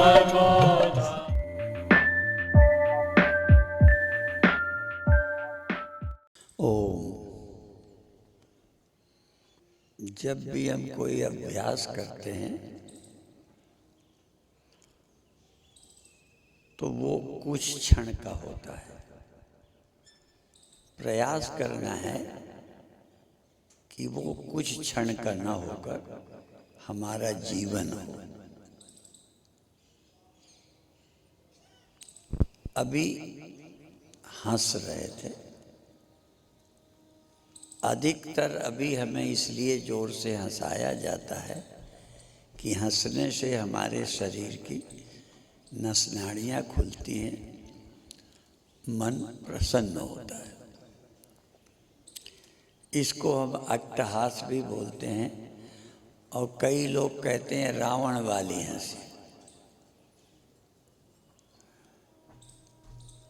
ओम। जब भी हम कोई अभ्यास करते हैं तो वो कुछ क्षण का होता है। प्रयास करना है कि वो कुछ क्षण का न होकर हमारा जीवन हो। अभी हंस रहे थे। अधिकतर अभी हमें इसलिए जोर से हंसाया जाता है कि हंसने से हमारे शरीर की नस नाड़ियाँ खुलती हैं, मन प्रसन्न होता है। इसको हम अट्टहास भी बोलते हैं और कई लोग कहते हैं रावण वाली हंसी।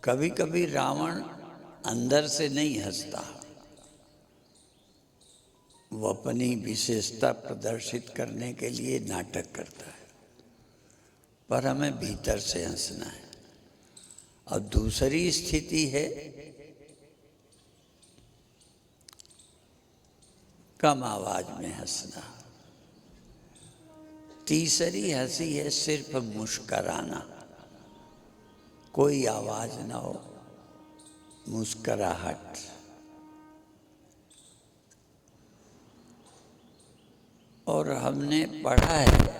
कभी कभी रावण अंदर से नहीं हंसता, वो अपनी विशेषता प्रदर्शित करने के लिए नाटक करता है, पर हमें भीतर से हंसना है। और दूसरी स्थिति है कम आवाज में हंसना। तीसरी हंसी है सिर्फ मुस्कराना, कोई आवाज ना हो, मुस्कराहट। और हमने पढ़ा है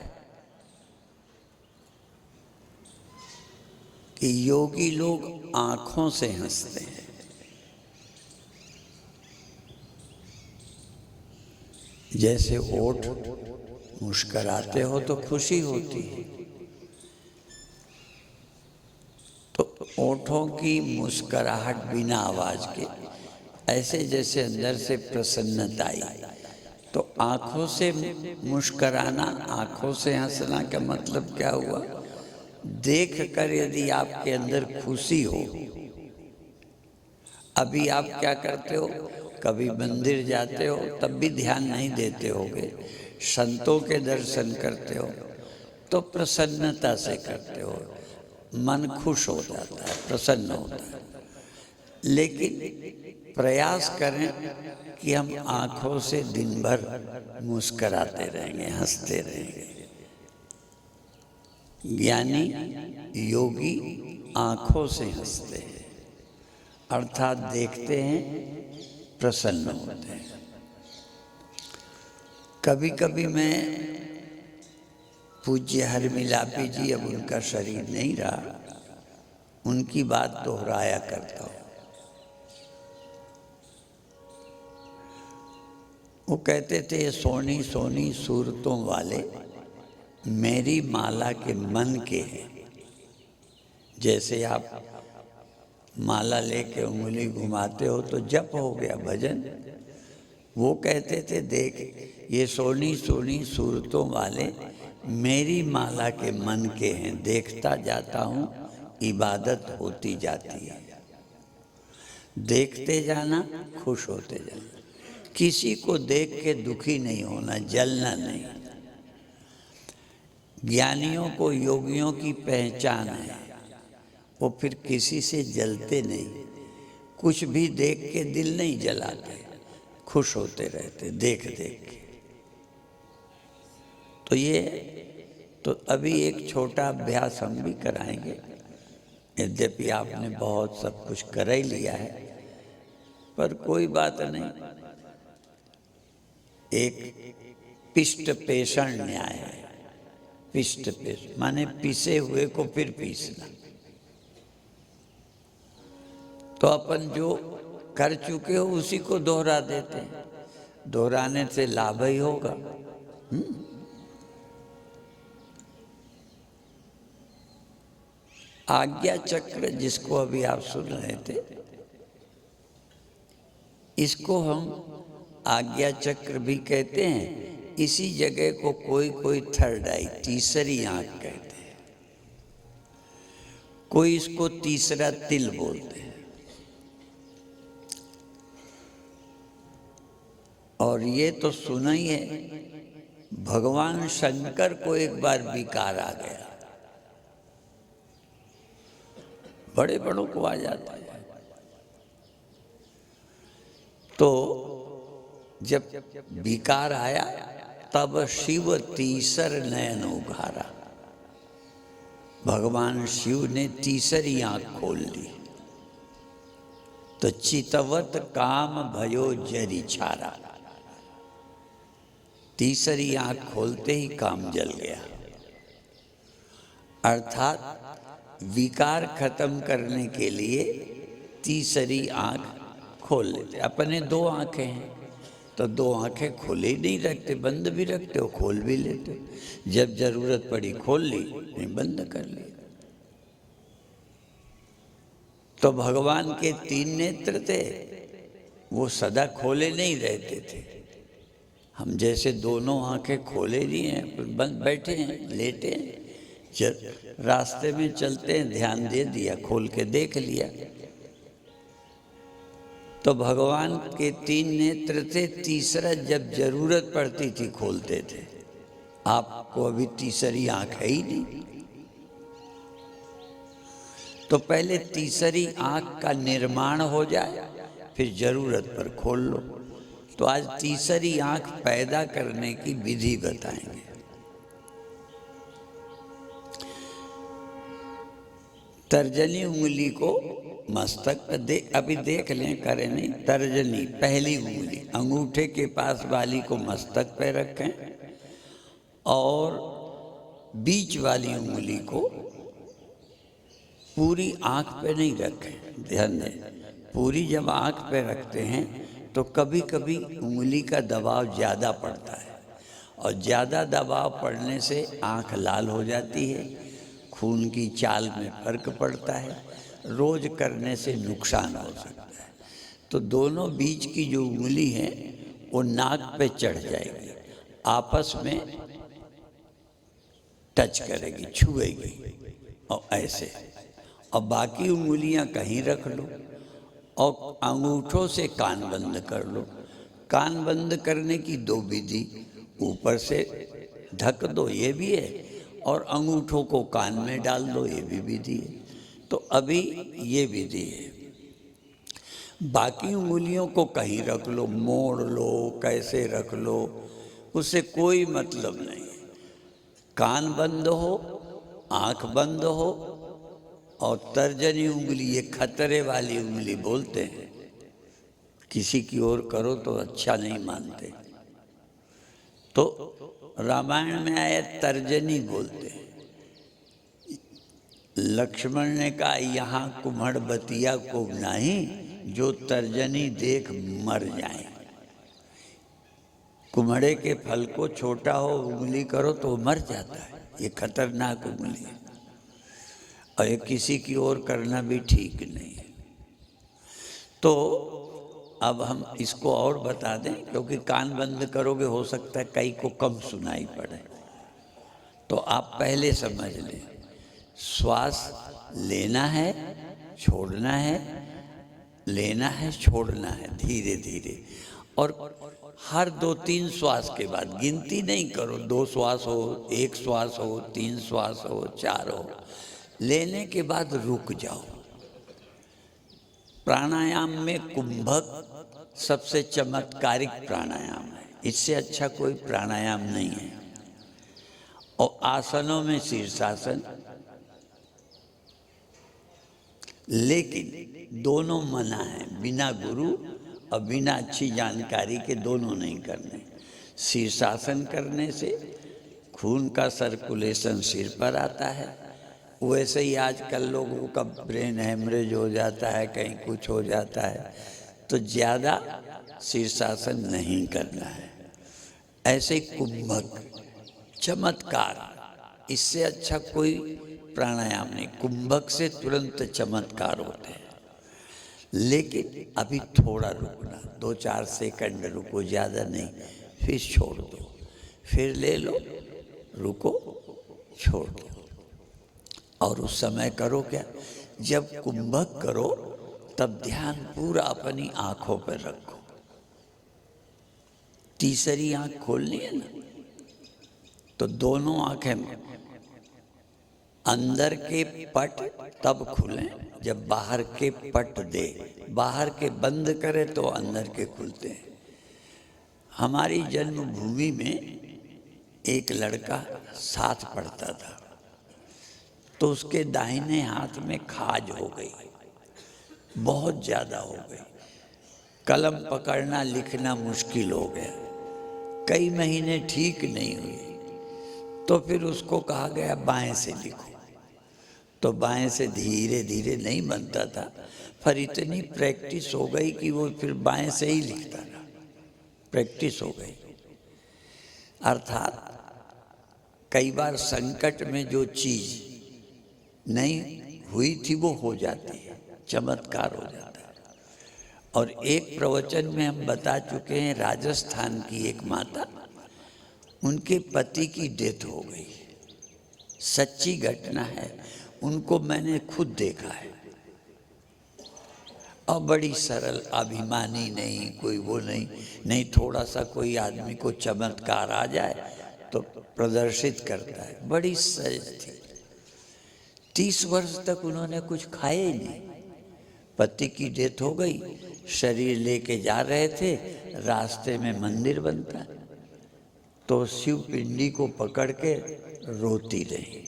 कि योगी लोग आंखों से हंसते हैं। जैसे ओठ मुस्कराते हो तो खुशी होती है, तो ओठों की मुस्कराहट बिना आवाज के, ऐसे जैसे अंदर से प्रसन्नता आई। तो आंखों से मुस्कराना, आंखों से हंसना का मतलब क्या हुआ? देख कर यदि आपके अंदर खुशी हो। अभी आप क्या करते हो? कभी मंदिर जाते हो तब भी ध्यान नहीं देते होगे, संतों के दर्शन करते हो तो प्रसन्नता से करते हो, मन खुश हो जाता है, प्रसन्न होता है। लेकिन प्रयास करें कि हम आंखों से दिन भर मुस्कराते रहेंगे, हंसते रहेंगे। ज्ञानी योगी आंखों से हंसते हैं, अर्थात देखते हैं, प्रसन्न होते हैं। कभी कभी मैं पूज्य हरमिलापी जी, अब उनका शरीर नहीं रहा, उनकी बात दोहराया करता हूँ। वो कहते थे, सोनी सोनी सूरतों वाले मेरी माला के मन के हैं। जैसे आप माला लेके उंगली घुमाते हो तो जप हो गया, भजन। वो कहते थे, देख ये सोनी सोनी सूरतों वाले मेरी माला के मन के हैं, देखता जाता हूँ, इबादत होती जाती है। देखते जाना, खुश होते जाना, किसी को देख के दुखी नहीं होना, जलना नहीं। ज्ञानियों को, योगियों की पहचान है, वो फिर किसी से जलते नहीं, कुछ भी देख के दिल नहीं जलाते, खुश होते रहते देख देख के। तो ये तो अभी एक छोटा अभ्यास हम भी कराएंगे, यद्यपि आपने बहुत सब कुछ कर ही लिया है, पर कोई बात नहीं। एक पिष्ट पेषण न्याय है। पिष्ट पेष माने पिसे हुए को फिर पीसना। तो अपन जो कर चुके हो उसी को दोहरा देते हैं, दोहराने से लाभ ही होगा। आज्ञा चक्र जिसको अभी आप सुन रहे थे, इसको हम आज्ञा चक्र भी कहते हैं। इसी जगह को कोई कोई थर्ड आई, तीसरी आंख कहते हैं, कोई इसको तीसरा तिल बोलते हैं। और ये तो सुना ही है, भगवान शंकर को एक बार विकार आ गया, बड़े बड़ों को आ जाता है। तो जब विकार आया तब शिव तीसर नयन उघारा, भगवान शिव ने तीसरी आंख खोल ली। तो चितवत काम भयो जरी छारा, तीसरी आंख खोलते ही काम जल गया। अर्थात विकार खत्म करने के लिए तीसरी आंख खोल लेते। अपने दो आंखें हैं तो दो आंखें खोले ही नहीं रखते, बंद भी रखते हो, खोल भी लेते हो। जब जरूरत पड़ी खोल ली, नहीं बंद कर ली। तो भगवान के 3 नेत्र थे, वो सदा खोले नहीं रहते थे। हम जैसे दोनों आंखें खोले नहीं हैं, बंद बैठे हैं, लेटे हैं, रास्ते में चलते हैं, ध्यान दे दिया, खोल के देख लिया। तो भगवान के 3 नेत्र थे, तीसरा जब जरूरत पड़ती थी खोलते थे। आपको अभी तीसरी आंख है ही नहीं, तो पहले तीसरी आंख का निर्माण हो जाए, फिर जरूरत पर खोल लो। तो आज तीसरी आंख पैदा करने की विधि बताएंगे। तर्जनी उंगली को मस्तक पर अभी देख लें, करें नहीं। तर्जनी पहली उंगली अंगूठे के पास वाली को मस्तक पे रखें और बीच वाली उंगली को पूरी आंख पे नहीं रखें। ध्यान दें, पूरी जब आंख पे रखते हैं तो कभी कभी उंगली का दबाव ज़्यादा पड़ता है, और ज़्यादा दबाव पड़ने से आंख लाल हो जाती है, खून की चाल में फर्क पड़ता है, रोज करने से नुकसान हो सकता है। तो दोनों बीच की जो उंगली है वो नाक पे चढ़ जाएगी, आपस में टच करेगी, छुएगी, और ऐसे। और बाकी उंगलियां कहीं रख लो और अंगूठों से कान बंद कर लो। कान बंद करने की 2 विधि, ऊपर से ढक दो, ये भी है, और अंगूठों को कान में डाल दो, ये भी विधि है। तो अभी ये विधि है। बाकी उंगलियों को कहीं रख लो, मोड़ लो, कैसे रख लो, उससे कोई मतलब नहीं है। कान बंद हो, आंख बंद हो, और तर्जनी उंगली, ये खतरे वाली उंगली बोलते हैं। किसी की ओर करो तो अच्छा नहीं मानते, तो रामायण में आया तर्जनी बोलते हैं। लक्ष्मण ने कहा, यहाँ कुम्हड़ बतिया को नहीं, जो तर्जनी देख मर जाए। कुम्हड़े के फल को छोटा हो उंगली करो तो मर जाता है, ये खतरनाक उंगली है, और ये किसी की ओर करना भी ठीक नहीं है। तो अब हम इसको और बता दें, क्योंकि कान बंद करोगे हो सकता है कई को कम सुनाई पड़े, तो आप पहले समझ लें। श्वास लेना है, छोड़ना है, लेना है, छोड़ना है, धीरे धीरे। और हर 2-3 श्वास के बाद, गिनती नहीं करो, 2 श्वास हो, 1 श्वास हो, 3 श्वास हो, 4 हो, लेने के बाद रुक जाओ। प्राणायाम में कुंभक सबसे चमत्कारिक प्राणायाम है, इससे अच्छा कोई प्राणायाम नहीं है। और आसनों में शीर्षासन, लेकिन दोनों मना है, बिना गुरु और बिना अच्छी जानकारी के दोनों नहीं करने। शीर्षासन करने से खून का सर्कुलेशन सिर पर आता है, वैसे ही आजकल लोगों का ब्रेन हेमरेज हो जाता है, कहीं कुछ हो जाता है, तो ज़्यादा शीर्षासन नहीं करना है। ऐसे कुंभक, चमत्कार, इससे अच्छा कोई प्राणायाम नहीं। कुंभक से तुरंत चमत्कार होते हैं। लेकिन अभी थोड़ा रुकना, 2-4 सेकंड रुको, ज़्यादा नहीं, फिर छोड़ दो, फिर ले लो, रुको, छोड़ दो। और उस समय करो क्या, जब कुंभक करो तब ध्यान पूरा अपनी आंखों पर रखो। तीसरी आंख खोलनी है ना, तो दोनों आंखें अंदर के पट तब खुलें जब बाहर के पट दे, बाहर के बंद करे तो अंदर के खुलते हैं। हमारी जन्मभूमि में एक लड़का साथ पढ़ता था, तो उसके दाहिने हाथ में खाज हो गई, बहुत ज़्यादा हो गई। कलम पकड़ना लिखना मुश्किल हो गया, कई महीने ठीक नहीं हुई। तो फिर उसको कहा गया बाएं से लिखो, तो बाएं से धीरे धीरे नहीं बनता था, पर इतनी प्रैक्टिस हो गई कि वो फिर बाएं से ही लिखता था, प्रैक्टिस हो गई। अर्थात कई बार संकट में जो चीज़ नहीं हुई थी वो हो जाती है, चमत्कार हो जाता है। और एक प्रवचन में हम बता चुके हैं, राजस्थान की एक माता, उनके पति की डेथ हो गई, सच्ची घटना है, उनको मैंने खुद देखा है। और बड़ी सरल, अभिमानी नहीं, कोई वो नहीं थोड़ा सा कोई आदमी को चमत्कार आ जाए तो प्रदर्शित करता है, बड़ी सहज थी। 30 वर्ष तक उन्होंने कुछ खाया ही नहीं। पति की डेथ हो गई, शरीर लेके जा रहे थे, रास्ते में मंदिर बनता है, तो शिव पिंडी को पकड़ के रोती रही।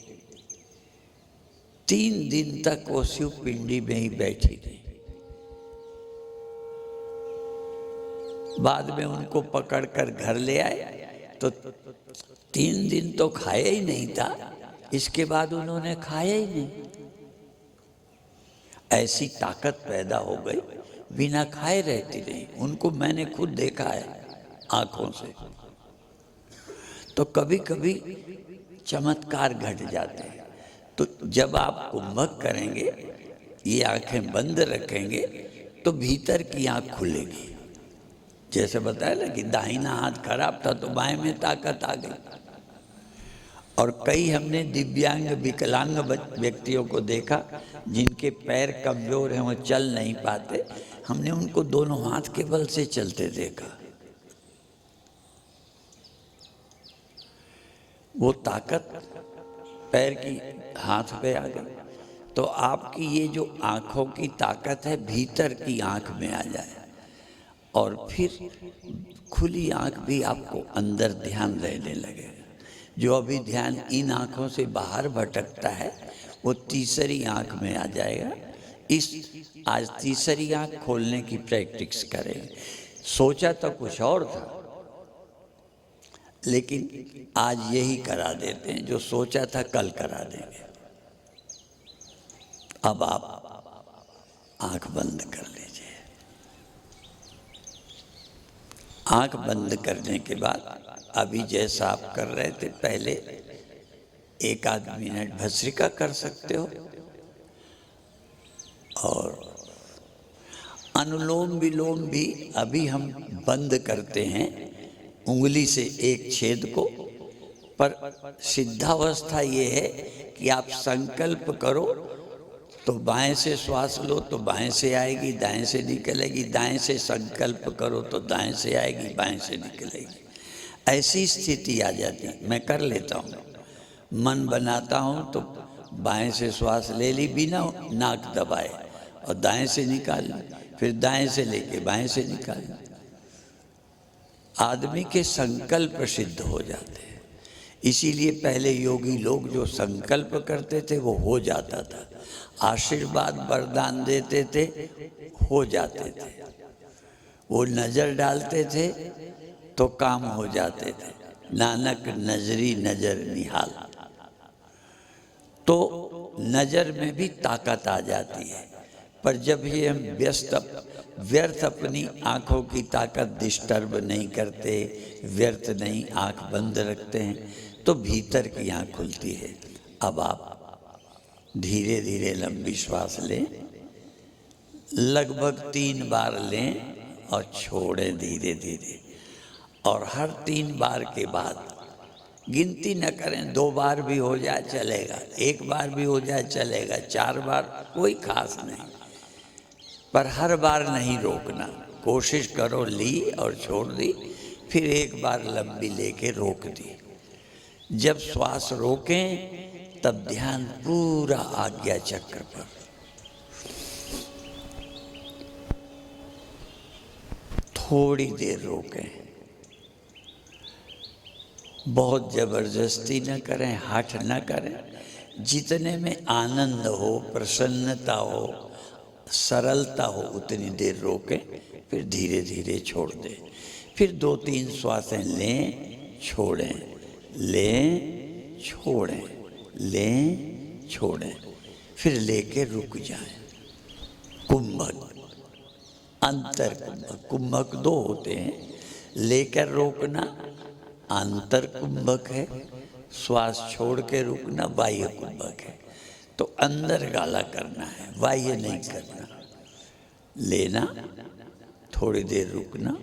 3 दिन तक वो शिव पिंडी में ही बैठी रही। बाद में उनको पकड़कर घर ले आए, तो 3 दिन तो खाया ही नहीं था, इसके बाद उन्होंने खाया ही नहीं। ऐसी ताकत पैदा हो गई, बिना खाए रहती रही। उनको मैंने खुद देखा है आंखों से। तो कभी कभी चमत्कार घट जाते हैं। तो जब आप कुंभक करेंगे, ये आंखें बंद रखेंगे, तो भीतर की आंख खुलेगी। जैसे बताया ना कि दाहिना हाथ खराब था तो बाएं में ताकत आ गई। और कई हमने दिव्यांग विकलांग व्यक्तियों को देखा, जिनके पैर कमजोर हैं, वो चल नहीं पाते, हमने उनको दोनों हाथ के बल से चलते देखा। वो ताकत पैर की हाथ पे आ गई। तो आपकी ये जो आंखों की ताकत है, भीतर की आंख में आ जाए, और फिर खुली आंख भी आपको अंदर ध्यान रहने लगे। जो अभी ध्यान इन आंखों से बाहर भटकता है, वो तीसरी आंख में आ जाएगा। आज तीसरी आंख खोलने की प्रैक्टिस करें। सोचा तो कुछ और था, लेकिन आज यही करा देते हैं, जो सोचा था कल करा देंगे। अब आप आंख बंद कर लीजिए। आंख बंद करने के बाद अभी जैसा आप कर रहे थे, पहले 1-8 मिनट भस्त्रिका कर सकते हो, और अनुलोम विलोम भी अभी हम बंद करते हैं उंगली से एक छेद को। पर सिद्धावस्था ये है कि आप संकल्प करो तो बाएं से श्वास लो तो बाएं से आएगी, दाएं से निकलेगी, दाएं से संकल्प करो तो दाएं से आएगी, बाएं से निकलेगी। ऐसी स्थिति आ जाती है। मैं कर लेता हूँ, मन बनाता हूँ तो बाएं से श्वास ले ली बिना नाक दबाए, और दाएं से निकाल ली, फिर दाएं से लेके बाएं से निकाल ली। आदमी के संकल्प सिद्ध हो जाते हैं। इसीलिए पहले योगी लोग जो संकल्प करते थे वो हो जाता था, आशीर्वाद वरदान देते थे, हो जाते थे। वो नजर डालते थे तो काम हो जाते थे। नानक नजरी नजर निहाल। तो नजर में भी ताकत आ जाती है। पर जब ये हम व्यर्थ अपनी आंखों की ताकत डिस्टर्ब नहीं करते, व्यर्थ नहीं आंख बंद रखते हैं, तो भीतर की आंख खुलती है। अब आप धीरे धीरे लंबी श्वास लें, लगभग 3 बार लें और छोड़ें धीरे धीरे। और हर 3 बार के बाद गिनती न करें, 2 बार भी हो जाए चलेगा, 1 बार भी हो जाए चलेगा, 4 बार कोई खास नहीं, पर हर बार नहीं रोकना। कोशिश करो, ली और छोड़ दी, फिर 1 बार लंबी लेके रोक दी। जब श्वास रोकें तब ध्यान पूरा आज्ञा चक्र पर। थोड़ी देर रोकें, बहुत जबरदस्ती न करें, हठ न करें। जितने में आनंद हो, प्रसन्नता हो, सरलता हो, उतनी देर रोकें, फिर धीरे धीरे छोड़ दें। फिर 2-3 श्वासें लें, छोड़ें, लें, छोड़ें, लें, छोड़ें, फिर लेके रुक जाएं। कुंभक, अंतर कुंभक। कुंभक 2 होते हैं, लेकर रोकना आंतर कुंभक है, श्वास छोड़ के रुकना बाह्य कुंभक है। तो अंदर गाला करना है, बाह्य नहीं करना। लेना, थोड़ी देर रुकना,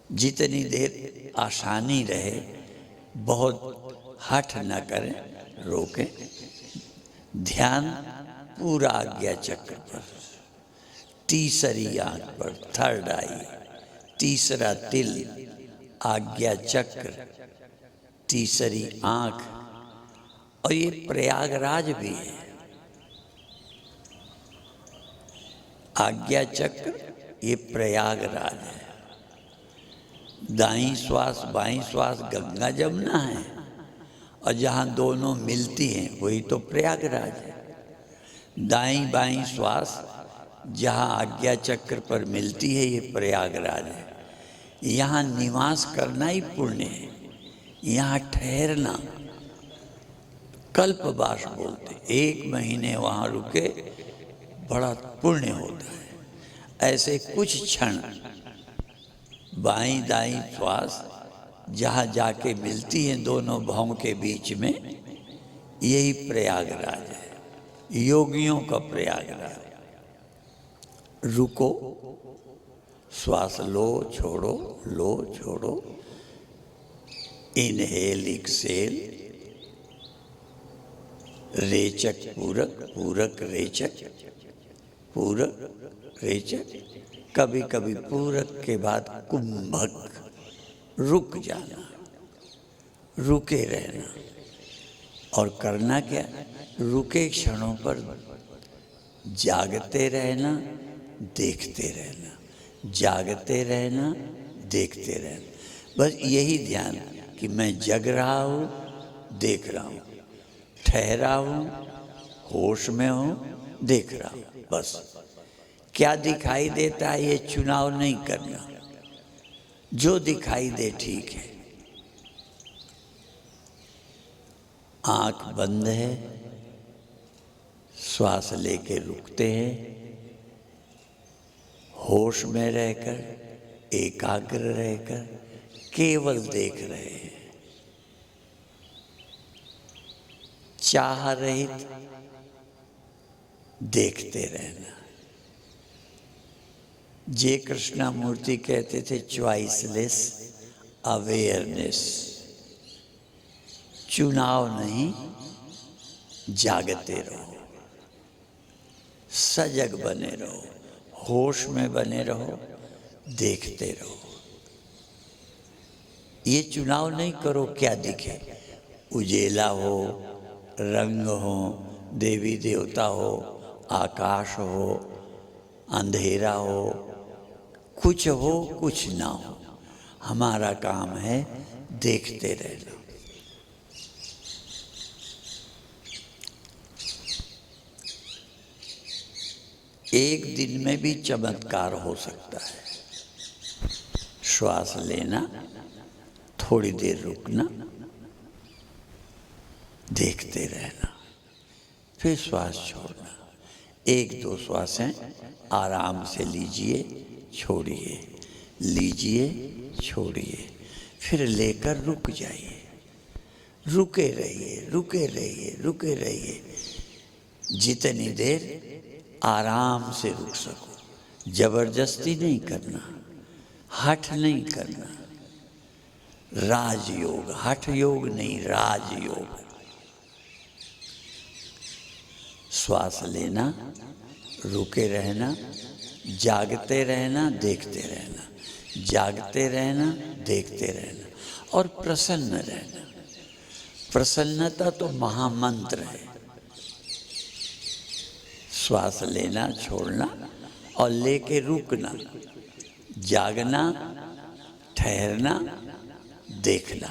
जितनी देर आसानी रहे, बहुत हठ न करें, रोकें। ध्यान पूरा आज्ञा चक्र पर, तीसरी आंख पर, थर्ड आई, तीसरा तिल, आज्ञा चक्र, तीसरी आंख। और ये प्रयागराज भी है। आज्ञा चक्र ये प्रयागराज है। दाईं श्वास बाईं श्वास गंगा जमुना है, और जहाँ दोनों मिलती हैं वही तो प्रयागराज है। दाईं बाईं श्वास जहाँ आज्ञा चक्र पर मिलती है, ये प्रयागराज है। यहाँ निवास करना ही पुण्य है, यहाँ ठहरना कल्पवास बोलते। 1 महीने वहाँ रुके, बड़ा पुण्य होता है। ऐसे कुछ क्षण बाईं दाईं श्वास जहाँ जाके मिलती हैं दोनों भावों के बीच में, यही प्रयागराज है, योगियों का प्रयागराज। रुको, श्वास लो छोड़ो, लो छोड़ो, इनहेल एक्सेल, रेचक पूरक, पूरक रेचक, पूरक रेचक। कभी कभी पूरक के बाद कुंभक, रुक जाना, रुके रहना। और करना क्या? रुके क्षणों पर जागते रहना, देखते रहना, जागते रहना, देखते रहना। बस यही ध्यान कि मैं जग रहा हूँ, देख रहा हूँ, ठहरा हूँ, होश में हूँ, देख रहा हूँ। बस क्या दिखाई देता है ये चुनाव नहीं करना, जो दिखाई दे ठीक है। आंख बंद है, श्वास लेके रुकते हैं, होश में रहकर, एकाग्र रहकर केवल देख रहे हैं। चाह रहित देखते रहना। जे कृष्णमूर्ति कहते थे चॉइसलेस अवेयरनेस। चुनाव नहीं, जागते रहो, सजग बने रहो, होश में बने रहो, देखते रहो। ये चुनाव नहीं करो क्या दिखे, उजेला हो, रंग हो, देवी देवता हो, आकाश हो, अंधेरा हो, कुछ हो कुछ ना हो, हमारा काम है देखते रहना। एक दिन में भी चमत्कार हो सकता है। श्वास लेना, थोड़ी देर रुकना, देखते रहना, फिर श्वास छोड़ना। 1-2 श्वासें आराम से लीजिए, छोड़िए, लीजिए, छोड़िए, फिर लेकर रुक जाइए। रुके रहिए, रुके रहिए, रुके रहिए, जितनी देर आराम से रुक सको। जबरदस्ती नहीं करना, हठ नहीं करना। राजयोग, हठ योग नहीं, राजयोग। श्वास लेना, रुके रहना, जागते रहना, देखते रहना, जागते रहना, देखते रहना, और प्रसन्न रहना। प्रसन्नता तो महामंत्र है। श्वास लेना, छोड़ना और लेके रुकना, जागना, ठहरना, देखना।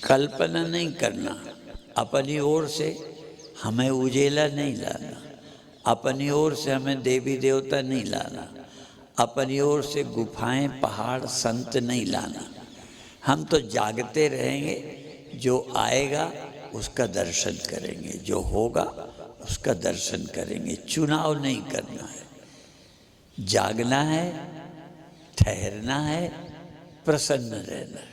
कल्पना नहीं करना, अपनी ओर से हमें उजेला नहीं लाना, अपनी ओर से हमें देवी देवता नहीं लाना, अपनी ओर से गुफाएं, पहाड़, संत नहीं लाना। हम तो जागते रहेंगे, जो आएगा उसका दर्शन करेंगे, जो होगा उसका दर्शन करेंगे। चुनाव नहीं करना है, जागना है, ठहरना है, प्रसन्न रहना है।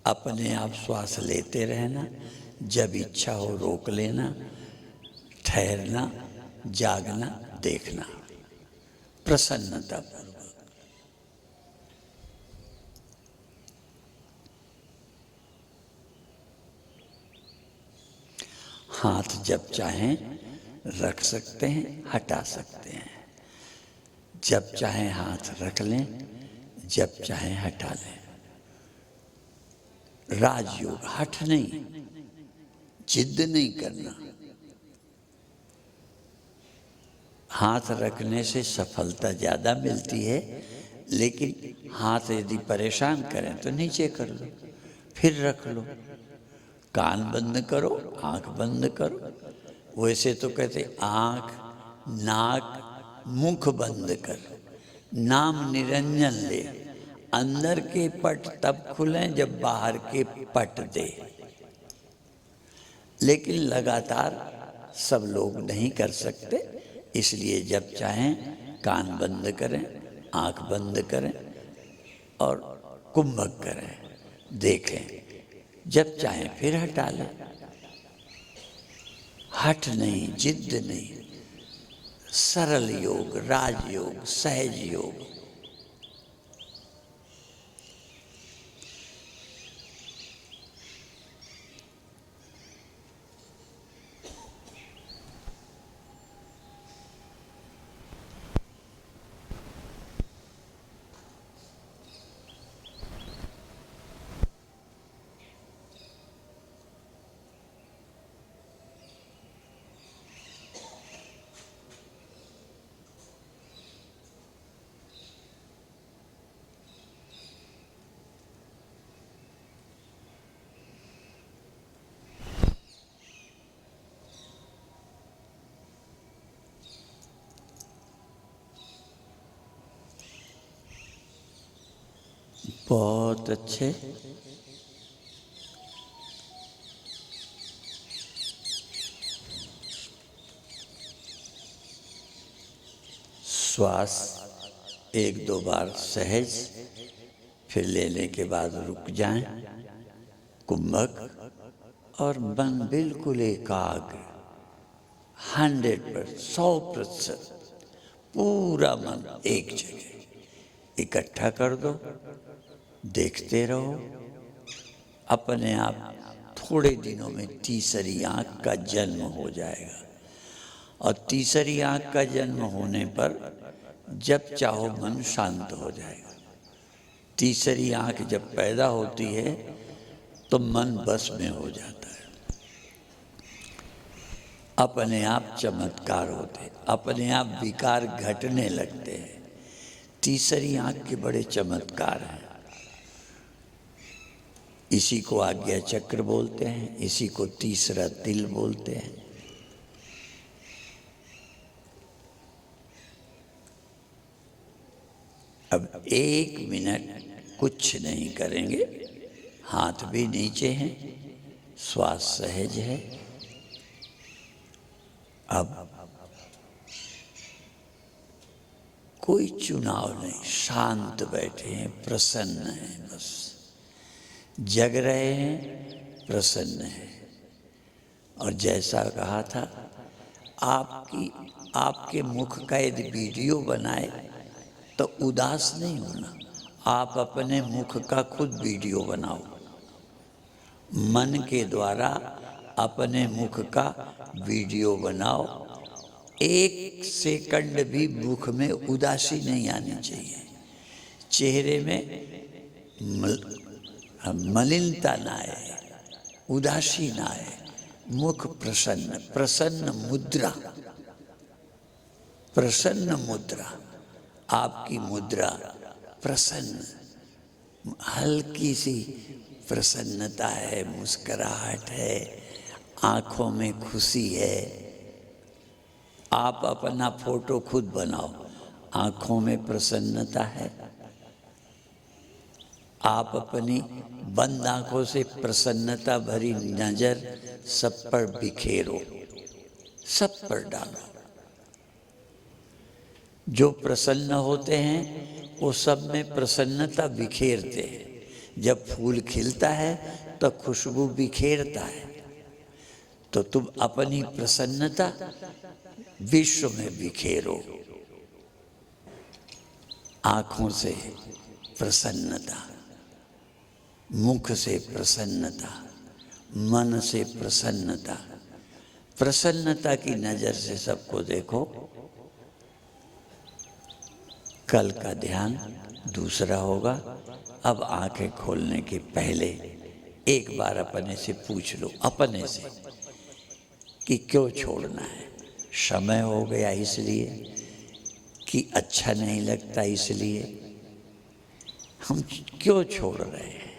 अपने आप श्वास लेते रहना, जब इच्छा हो रोक लेना, ठहरना, जागना, देखना, प्रसन्नता पूर्वक। हाथ जब चाहें रख सकते हैं, हटा सकते हैं। जब चाहें हाथ रख लें, जब चाहें हटा लें। राजयोग, हठ नहीं, जिद नहीं करना। हाथ रखने से सफलता ज़्यादा मिलती है, लेकिन हाथ यदि परेशान करें तो नीचे कर लो, फिर रख लो। कान बंद करो, आंख बंद करो। वैसे तो कहते आंख, नाक, मुख बंद कर, नाम निरंजन ले। अंदर के पट तब खुलें जब बाहर के पट दे। लेकिन लगातार सब लोग नहीं कर सकते, इसलिए जब चाहें कान बंद करें, आंख बंद करें और कुंभक करें, देखें। जब चाहें फिर हटा लें। हठ नहीं, जिद नहीं, सरल योग, राजयोग, सहज योग। बहुत अच्छे। श्वास एक दो बार सहज, फिर लेने के बाद रुक जाएं, कुंभक, और मन बिल्कुल एकाग्र, 100%, 100%, पूरा मन एक जगह इकट्ठा कर दो। देखते रहो, अपने आप थोड़े दिनों में तीसरी आंख का जन्म हो जाएगा। और तीसरी आंख का जन्म होने पर जब चाहो मन शांत हो जाएगा। तीसरी आंख जब पैदा होती है तो मन बस में हो जाता है। अपने आप चमत्कार होते, अपने आप विकार घटने लगते हैं। तीसरी आंख के बड़े चमत्कार हैं। इसी को आज्ञा चक्र बोलते हैं, इसी को तीसरा तिल बोलते हैं। अब 1 मिनट कुछ नहीं करेंगे, हाथ भी नीचे हैं, श्वास सहज है। अब कोई चुनाव नहीं, शांत बैठे हैं, प्रसन्न हैं, बस जग रहे हैं, प्रसन्न हैं। और जैसा कहा था, आपके मुख का यदि वीडियो बनाए तो उदास नहीं होना, आप अपने मुख का खुद वीडियो बनाओ, मन के द्वारा अपने मुख का वीडियो बनाओ। 1 सेकंड भी मुख में उदासी नहीं आनी चाहिए, चेहरे में मलिनता ना आए, उदासी ना आए, मुख प्रसन्न, प्रसन्न मुद्रा, प्रसन्न मुद्रा, आपकी मुद्रा प्रसन्न, हल्की सी प्रसन्नता है, मुस्कुराहट है, आंखों में खुशी है। आप अपना फोटो खुद बनाओ, आंखों में प्रसन्नता है। आप अपनी बंद आंखों से प्रसन्नता भरी नजर सब पर बिखेरो, सब पर डालो। जो प्रसन्न होते हैं वो सब में प्रसन्नता बिखेरते हैं। जब फूल खिलता है तो खुशबू बिखेरता है, तो तुम अपनी प्रसन्नता विश्व में बिखेरो। आंखों से प्रसन्नता, मुख से प्रसन्नता, मन से प्रसन्नता, प्रसन्नता की नजर से सबको देखो। कल का ध्यान दूसरा होगा। अब आंखें खोलने के पहले एक बार अपने से पूछ लो, अपने से, कि क्यों छोड़ना है। समय हो गया इसलिए, कि अच्छा नहीं लगता इसलिए, हम क्यों छोड़ रहे हैं?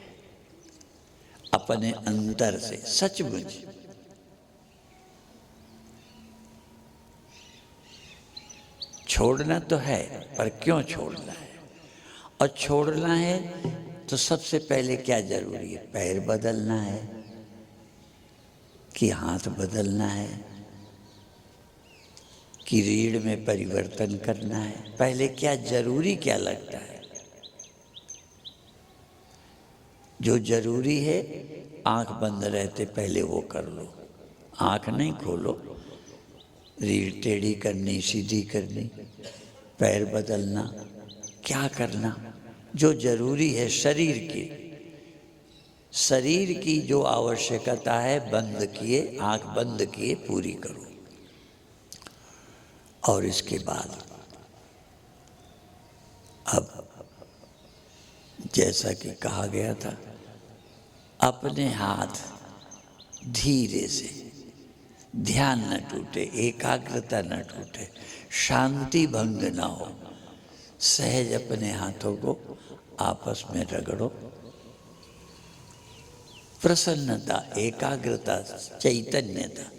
अपने अंतर से सचमुच छोड़ना तो है, पर क्यों छोड़ना है? और छोड़ना है तो सबसे पहले क्या जरूरी है? पैर बदलना है कि हाथ बदलना है कि रीढ़ में परिवर्तन करना है? पहले क्या जरूरी, क्या लगता है? जो जरूरी है आंख बंद रहते पहले वो कर लो। आंख नहीं खोलो, रीढ़ टेढ़ी करनी, सीधी करनी, पैर बदलना, क्या करना? जो जरूरी है शरीर की, शरीर की जो आवश्यकता है बंद किए, आंख बंद किए पूरी करो। और इसके बाद अब जैसा कि कहा गया था, अपने हाथ धीरे से, ध्यान न टूटे, एकाग्रता न टूटे, शांति भंग ना हो, सहज अपने हाथों को आपस में रगड़ो। प्रसन्नता, एकाग्रता, चैतन्यता,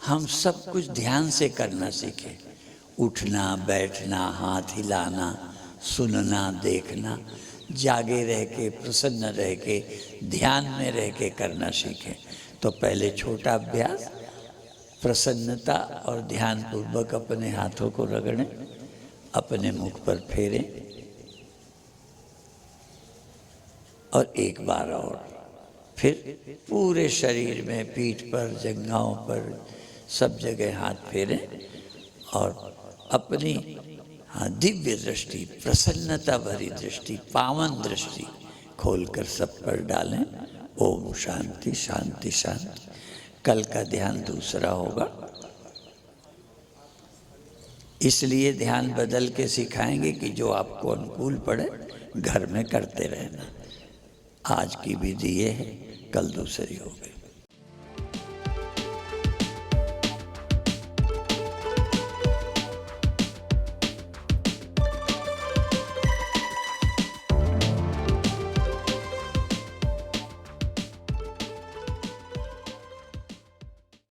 हम सब कुछ ध्यान से करना सीखें। उठना, बैठना, हाथ हिलाना, सुनना, देखना, जागे रह के, प्रसन्न रह के, ध्यान में रह के करना सीखें। तो पहले छोटा अभ्यास, प्रसन्नता और ध्यान पूर्वक अपने हाथों को रगड़ें, अपने मुख पर फेरें, और एक बार और फिर पूरे शरीर में, पीठ पर, जंघाओं पर, सब जगह हाथ फेरें और अपनी दिव्य दृष्टि, प्रसन्नता भरी दृष्टि, पावन दृष्टि खोलकर सब पर डालें। ओम शांति शांति शांति। कल का ध्यान दूसरा होगा, इसलिए ध्यान बदल के सिखाएंगे कि जो आपको अनुकूल पड़े घर में करते रहना। आज की विधि ये है, कल दूसरी होगी।